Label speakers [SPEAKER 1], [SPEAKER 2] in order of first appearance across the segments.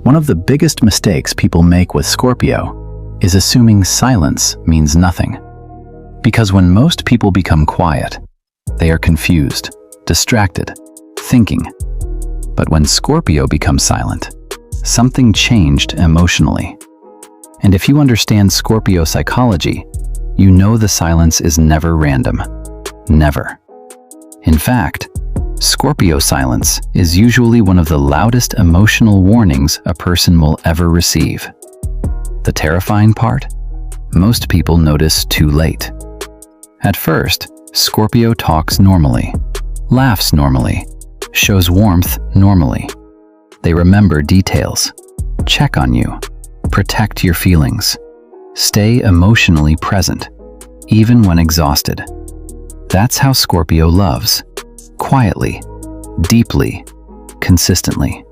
[SPEAKER 1] One of the biggest mistakes people make with Scorpio is assuming silence means nothing. Because when most people become quiet, they are confused, distracted, thinking. But when Scorpio becomes silent, something changed emotionally. And if you understand Scorpio psychology, you know the silence is never random. Never. In fact, Scorpio silence is usually one of the loudest emotional warnings a person will ever receive. The terrifying part? Most people notice too late. At first, Scorpio talks normally, laughs normally, shows warmth normally. They remember details, check on you, protect your feelings, stay emotionally present, even when exhausted. That's how Scorpio loves. Quietly, deeply, consistently.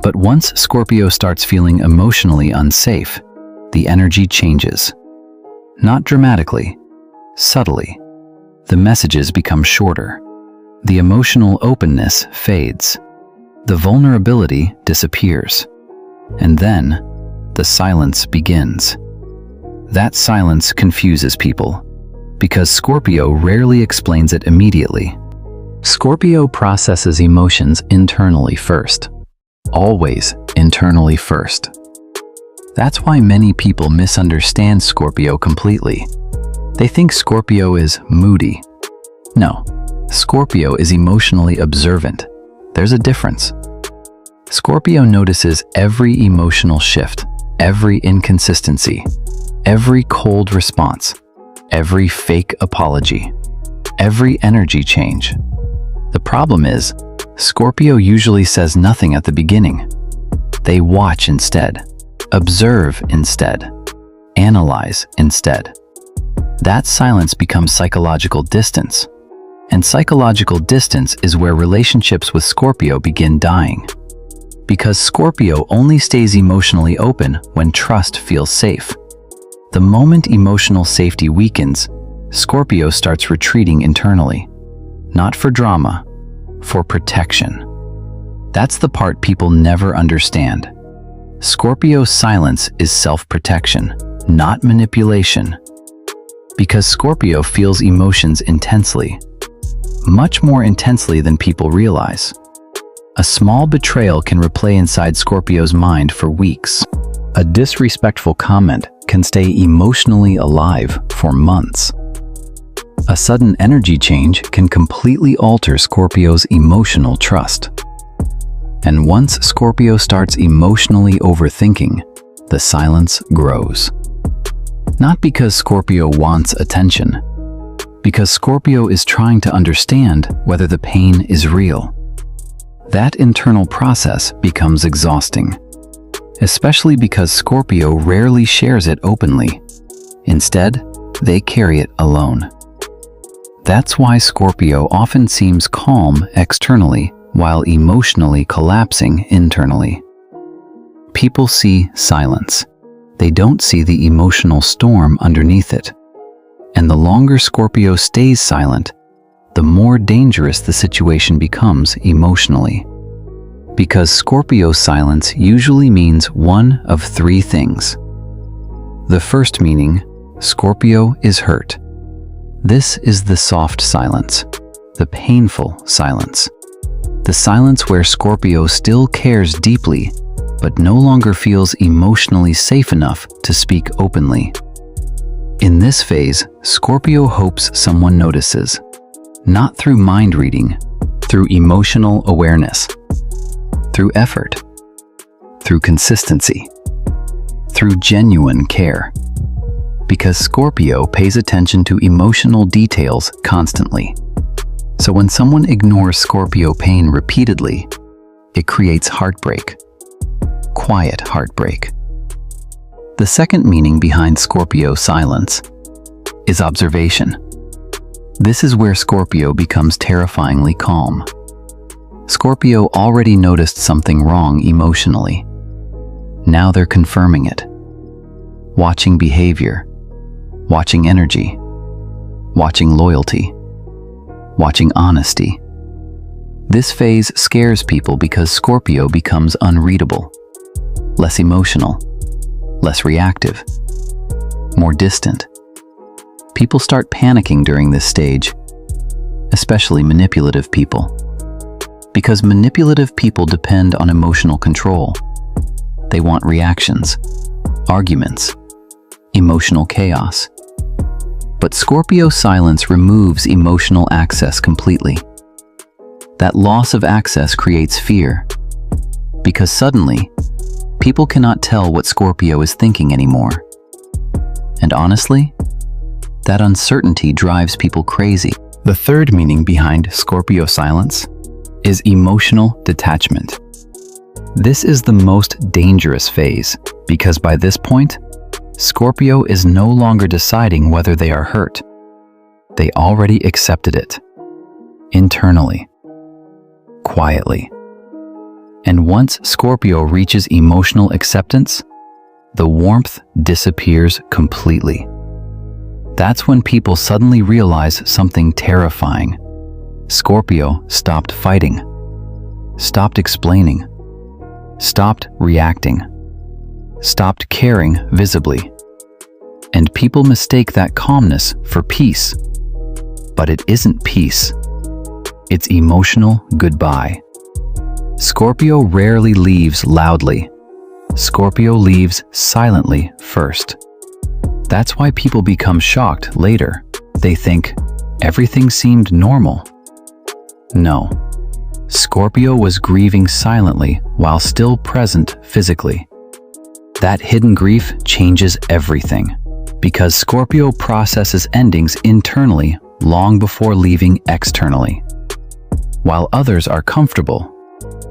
[SPEAKER 1] But once Scorpio starts feeling emotionally unsafe, the energy changes. Not dramatically, subtly. The messages become shorter. The emotional openness fades. The vulnerability disappears. And then, the silence begins. That silence confuses people, because Scorpio rarely explains it immediately. Scorpio processes emotions internally first. Always internally first. That's why many people misunderstand Scorpio completely. They think Scorpio is moody. No, Scorpio is emotionally observant. There's a difference. Scorpio notices every emotional shift, every inconsistency, every cold response, every fake apology, every energy change. The problem is, Scorpio usually says nothing at the beginning. They watch instead, observe instead, analyze instead. That silence becomes psychological distance. And psychological distance is where relationships with Scorpio begin dying. Because Scorpio only stays emotionally open when trust feels safe. The moment emotional safety weakens, Scorpio starts retreating internally. Not for drama, for protection. That's the part people never understand. Scorpio's silence is self-protection, not manipulation. Because Scorpio feels emotions intensely, much more intensely than people realize. A small betrayal can replay inside Scorpio's mind for weeks. A disrespectful comment can stay emotionally alive for months. A sudden energy change can completely alter Scorpio's emotional trust. And once Scorpio starts emotionally overthinking, the silence grows. Not because Scorpio wants attention, because Scorpio is trying to understand whether the pain is real. That internal process becomes exhausting, especially because Scorpio rarely shares it openly. Instead, they carry it alone. That's why Scorpio often seems calm externally while emotionally collapsing internally. People see silence. They don't see the emotional storm underneath it. And the longer Scorpio stays silent, the more dangerous the situation becomes emotionally. Because Scorpio's silence usually means one of three things. The first meaning, Scorpio is hurt. This is the soft silence, the painful silence. The silence where Scorpio still cares deeply, but no longer feels emotionally safe enough to speak openly. In this phase, Scorpio hopes someone notices, not through mind reading, through emotional awareness, through effort, through consistency, through genuine care. Because Scorpio pays attention to emotional details constantly. So when someone ignores Scorpio pain repeatedly, it creates heartbreak. Quiet heartbreak. The second meaning behind Scorpio silence is observation. This is where Scorpio becomes terrifyingly calm. Scorpio already noticed something wrong emotionally. Now they're confirming it. Watching behavior, watching energy, watching loyalty, watching honesty. This phase scares people because Scorpio becomes unreadable. less emotional, less reactive, more distant. People start panicking during this stage, especially manipulative people. Because manipulative people depend on emotional control. They want reactions, arguments, emotional chaos. But Scorpio silence removes emotional access completely. That loss of access creates fear, because suddenly, people cannot tell what Scorpio is thinking anymore. And honestly, that uncertainty drives people crazy. The third meaning behind Scorpio silence is emotional detachment. This is the most dangerous phase, because by this point, Scorpio is no longer deciding whether they are hurt. They already accepted it. Internally. Quietly. And once Scorpio reaches emotional acceptance, the warmth disappears completely. That's when people suddenly realize something terrifying. Scorpio stopped fighting, stopped explaining, stopped reacting, stopped caring visibly. And people mistake that calmness for peace. But it isn't peace. It's emotional goodbye. Scorpio rarely leaves loudly. Scorpio leaves silently first. That's why people become shocked later. They think, everything seemed normal. No. Scorpio was grieving silently while still present physically. That hidden grief changes everything, because Scorpio processes endings internally long before leaving externally. While others are comfortable,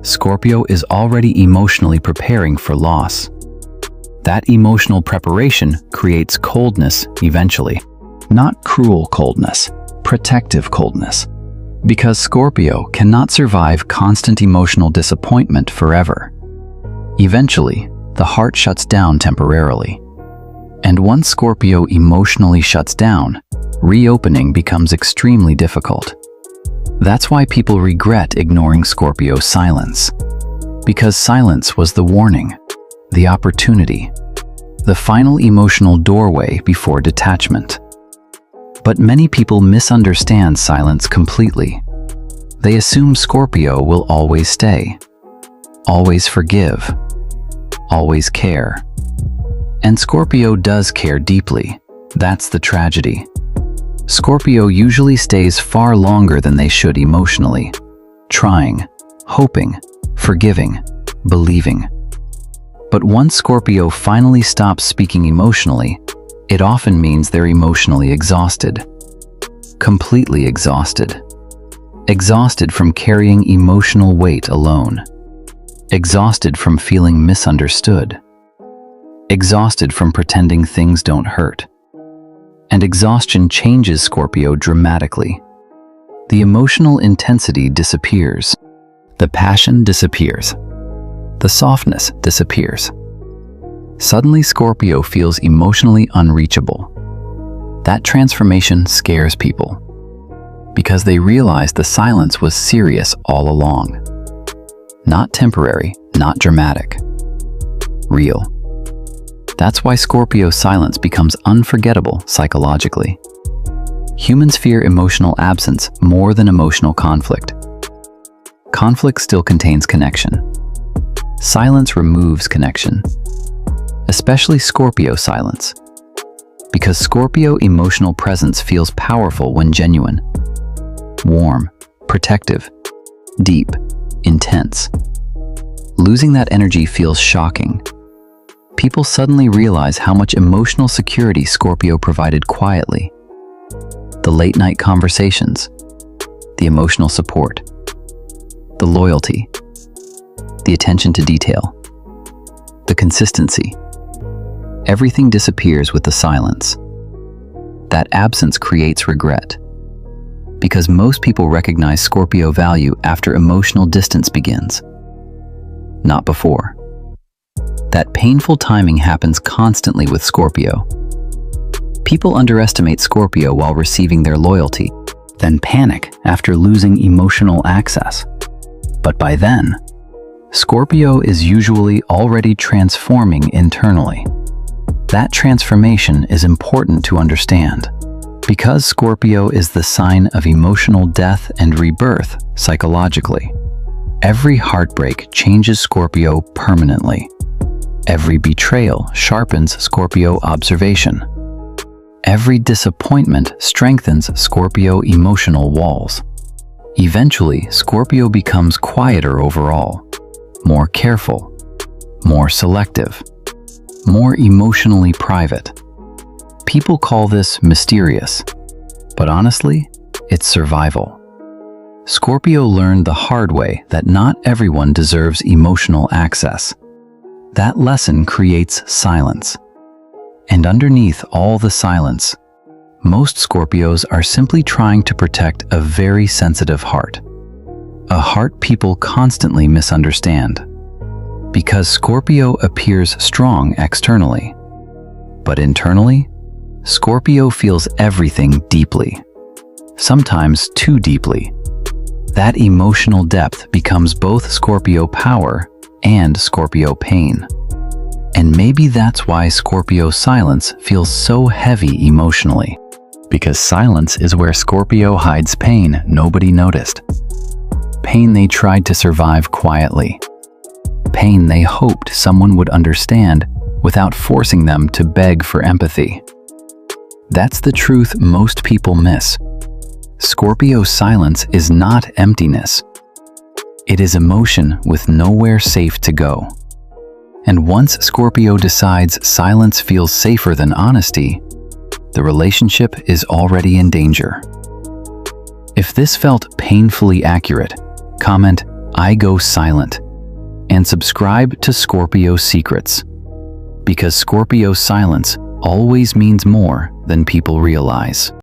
[SPEAKER 1] Scorpio is already emotionally preparing for loss. That emotional preparation creates coldness eventually. Not cruel coldness, protective coldness. Because Scorpio cannot survive constant emotional disappointment forever. Eventually, the heart shuts down temporarily. And once Scorpio emotionally shuts down, reopening becomes extremely difficult. That's why people regret ignoring Scorpio's silence. Because silence was the warning, the opportunity, the final emotional doorway before detachment. But many people misunderstand silence completely. They assume Scorpio will always stay, always forgive, always care. And Scorpio does care deeply. That's the tragedy. Scorpio usually stays far longer than they should emotionally, trying, hoping, forgiving, believing. But once Scorpio finally stops speaking emotionally, it often means they're emotionally exhausted. Completely exhausted. Exhausted from carrying emotional weight alone. Exhausted from feeling misunderstood. Exhausted from pretending things don't hurt. And exhaustion changes Scorpio dramatically. The emotional intensity disappears. The passion disappears. The softness disappears. Suddenly, Scorpio feels emotionally unreachable. That transformation scares people, because they realize the silence was serious all along. Not temporary, not dramatic. Real. That's why Scorpio's silence becomes unforgettable psychologically. Humans fear emotional absence more than emotional conflict. Conflict still contains connection. Silence removes connection. Especially Scorpio silence. Because Scorpio emotional presence feels powerful when genuine. Warm, protective, deep, intense. Losing that energy feels shocking. People suddenly realize how much emotional security Scorpio provided quietly. The late-night conversations, the emotional support, the loyalty, the attention to detail, the consistency. Everything disappears with the silence. That absence creates regret, because most people recognize Scorpio value after emotional distance begins, not before. That painful timing happens constantly with Scorpio. People underestimate Scorpio while receiving their loyalty, then panic after losing emotional access. But by then, Scorpio is usually already transforming internally. That transformation is important to understand. Because Scorpio is the sign of emotional death and rebirth psychologically, every heartbreak changes Scorpio permanently. Every betrayal sharpens Scorpio observation. Every disappointment strengthens Scorpio emotional walls. Eventually, Scorpio becomes quieter overall, more careful, more selective, more emotionally private. People call this mysterious, but honestly, it's survival. Scorpio learned the hard way that not everyone deserves emotional access. That lesson creates silence. And underneath all the silence, most Scorpios are simply trying to protect a very sensitive heart. A heart people constantly misunderstand. Because Scorpio appears strong externally, but internally, Scorpio feels everything deeply, sometimes too deeply. That emotional depth becomes both Scorpio power and Scorpio pain. And maybe that's why Scorpio silence feels so heavy emotionally. Because silence is where Scorpio hides pain nobody noticed. Pain they tried to survive quietly. Pain they hoped someone would understand without forcing them to beg for empathy. That's the truth most people miss. Scorpio silence is not emptiness. It is emotion with nowhere safe to go. And once Scorpio decides silence feels safer than honesty, the relationship is already in danger. If this felt painfully accurate, comment "I go silent" and subscribe to Scorpio Secrets. Because Scorpio silence always means more than people realize.